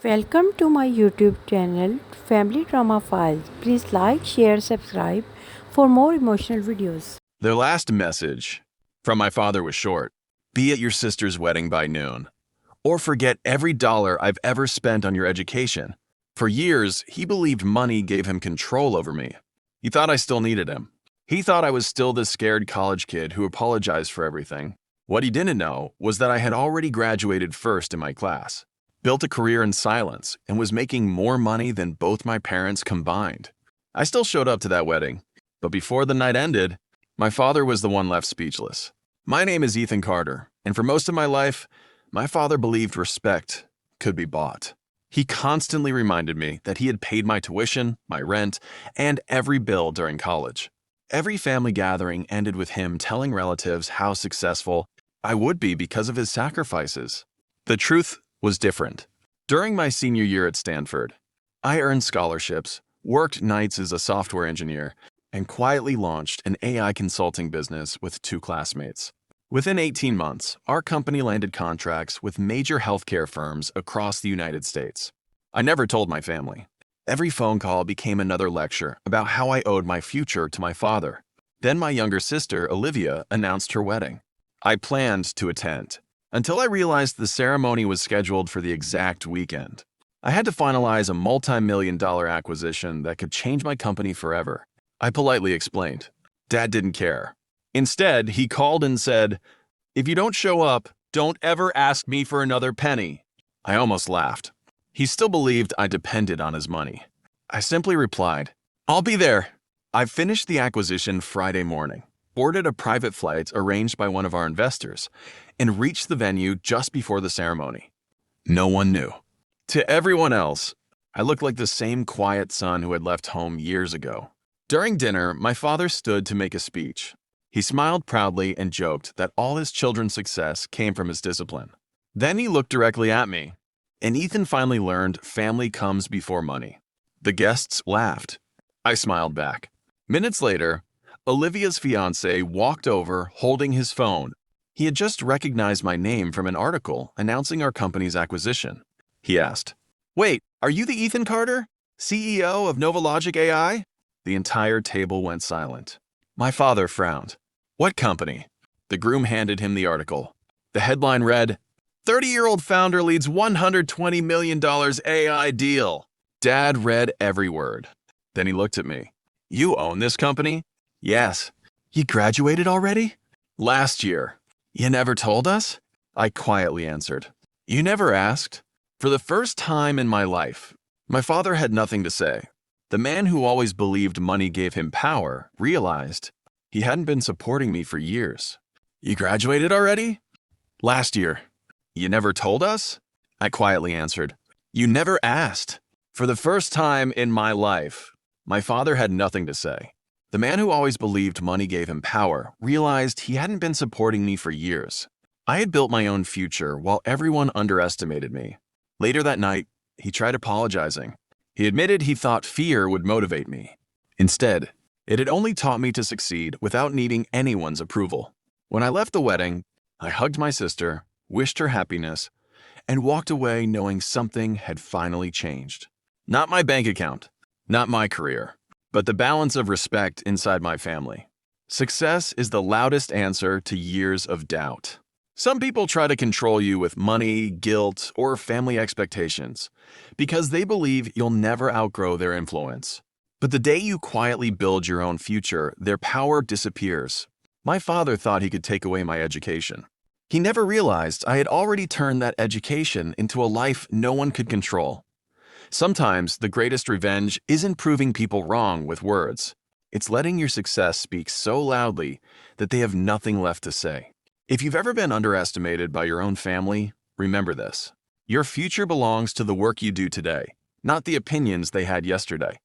Welcome to my YouTube channel Family Drama Files. Please like, share, subscribe for more emotional videos. Their last message from my father was short: be at your sister's wedding by noon, or forget every dollar I've ever spent on your education. For years, he believed money gave him control over me. He thought I still needed him. He thought I was still the scared college kid who apologized for everything. What he didn't know was that I had already graduated first in my class, built a career in silence, and was making more money than both my parents combined. I still showed up to that wedding, but before the night ended, my father was the one left speechless. My name is Ethan Carter, and for most of my life, my father believed respect could be bought. He constantly reminded me that he had paid my tuition, my rent, and every bill during college. Every family gathering ended with him telling relatives how successful I would be because of his sacrifices. The truth was different. During my senior year at Stanford, I earned scholarships, worked nights as a software engineer, and quietly launched an AI consulting business with two classmates. Within 18 months, our company landed contracts with major healthcare firms across the United States. I never told my family. Every phone call became another lecture about how I owed my future to my father. Then my younger sister, Olivia, announced her wedding. I planned to attend, until I realized the ceremony was scheduled for the exact weekend. I had to finalize a multi-million-dollar acquisition that could change my company forever. I politely explained. Dad didn't care. Instead, he called and said, "If you don't show up, don't ever ask me for another penny." I almost laughed. He still believed I depended on his money. I simply replied, "I'll be there." I finished the acquisition Friday morning, boarded a private flight arranged by one of our investors, and reached the venue just before the ceremony. No one knew. To everyone else, I looked like the same quiet son who had left home years ago. During dinner, my father stood to make a speech. He smiled proudly and joked that all his children's success came from his discipline. Then he looked directly at me, and Ethan finally learned family comes before money. The guests laughed. I smiled back. Minutes later, Olivia's fiancé walked over holding his phone. He had just recognized my name from an article announcing our company's acquisition. He asked, "Wait, are you the Ethan Carter, CEO of Novalogic AI?" The entire table went silent. My father frowned. "What company?" The groom handed him the article. The headline read, "30-year-old founder leads $120 million AI deal." Dad read every word. Then he looked at me. "You own this company?" "Yes." "You graduated already?" "Last year." "You never told us?" I quietly answered. "You never asked." For the first time in my life, my father had nothing to say. The man who always believed money gave him power realized he hadn't been supporting me for years. "You graduated already?" "Last year." "You never told us?" I quietly answered. "You never asked." For the first time in my life, my father had nothing to say. The man who always believed money gave him power realized he hadn't been supporting me for years. I had built my own future while everyone underestimated me. Later that night, he tried apologizing. He admitted he thought fear would motivate me. Instead, it had only taught me to succeed without needing anyone's approval. When I left the wedding, I hugged my sister, wished her happiness, and walked away knowing something had finally changed. Not my bank account, not my career, but the balance of respect inside my family. Success is the loudest answer to years of doubt. Some people try to control you with money, guilt, or family expectations because they believe you'll never outgrow their influence. But the day you quietly build your own future, their power disappears. My father thought he could take away my education. He never realized I had already turned that education into a life no one could control. Sometimes the greatest revenge isn't proving people wrong with words. It's letting your success speak so loudly that they have nothing left to say. If you've ever been underestimated by your own family, remember this. Your future belongs to the work you do today, not the opinions they had yesterday.